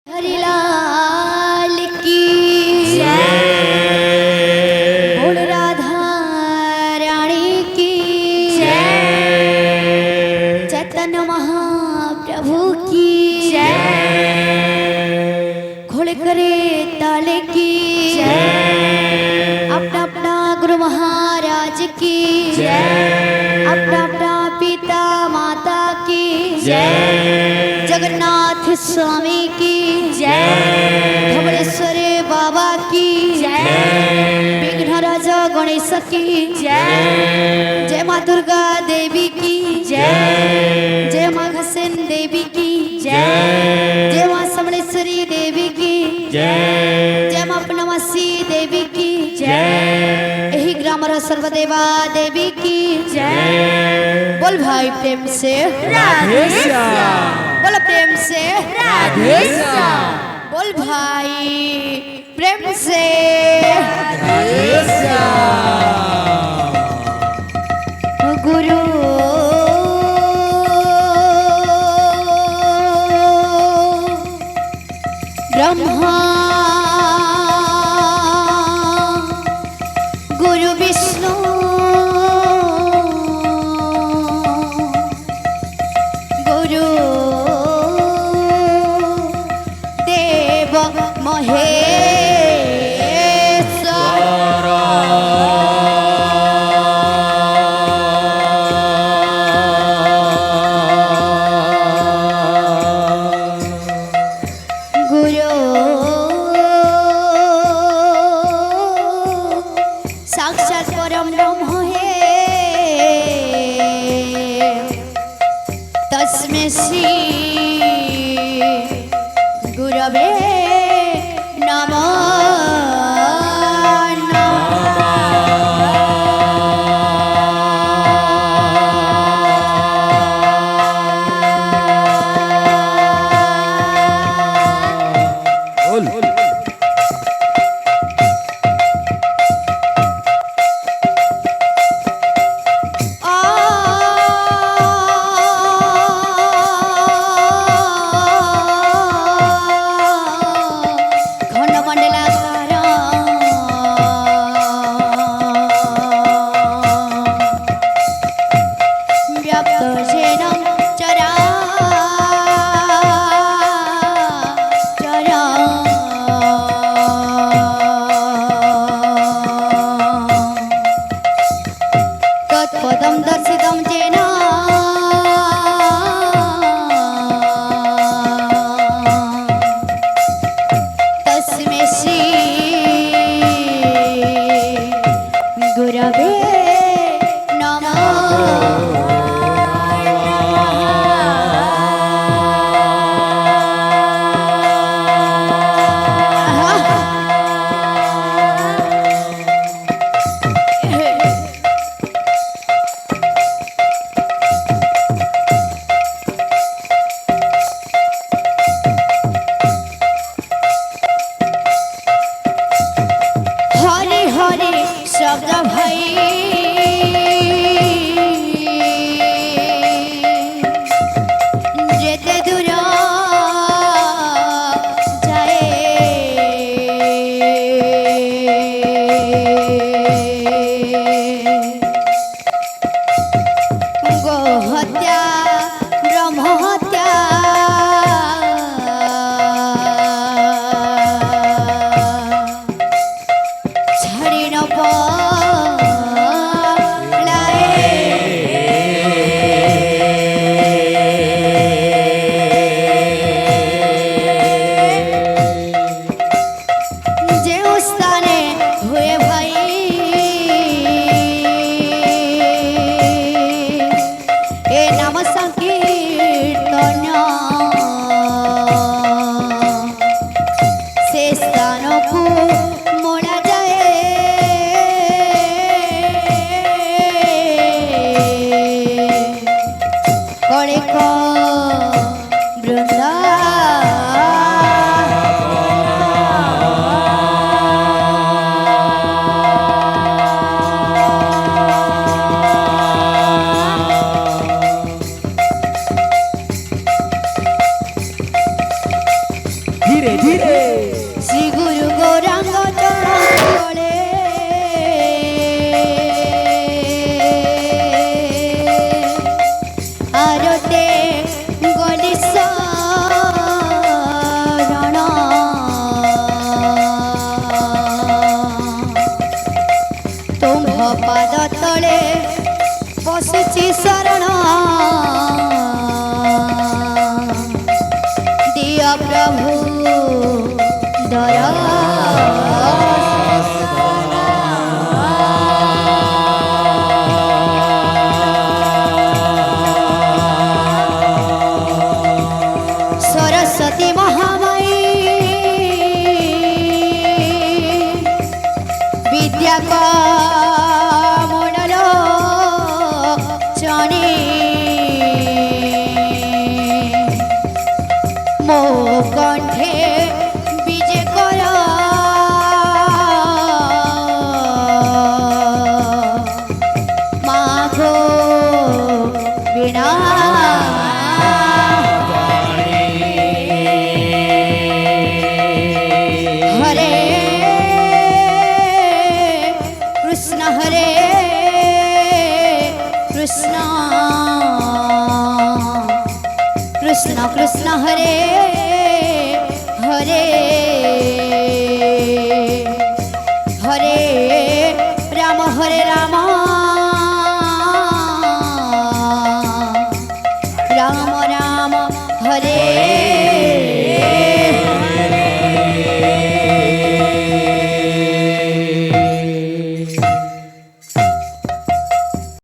हरिलाल की जय। बोल राधा रानी की जय। चैतन्य महाप्रभु की जय। खोल करे ताले की जय। अपना अपना गुरु महाराज की जय। अपना अपना पिता माता की जय। जगन्नाथ स्वामी की जय। धवलेश्वर बाबा की जय। विघ्न राजा गणेश की जय। जय माँ दुर्गा देवी की जय। जय माँ घसेन देवी की जय। जय माँ समलेश्वरी देवी की जय। जय माँ पनवासी देवी की जय। यही ग्रामर सर्वदेवा देवी की जय। बोल भाई प्रेम से राधे श्याम। बोल प्रेम से राधे श्याम। बोल भाई प्रेम से राधे श्याम। गुरु ब्रह्मा गुरु विष्णु गुरु देव साक्षात परम ब्रह्म है तस्मै श्री गुरवे नमः। धीरे धीरे श्री गुरु गौरांग चले आरते गली शरण तुम्भ पाद तले बसुची शरण दिया प्रभु दया सरस्वती महामाई विद्या का मोडल चणी मो कंठे विजय कर माघो बिना हरे कृष्ण कृष्ण कृष्ण कृष्ण हरे हरे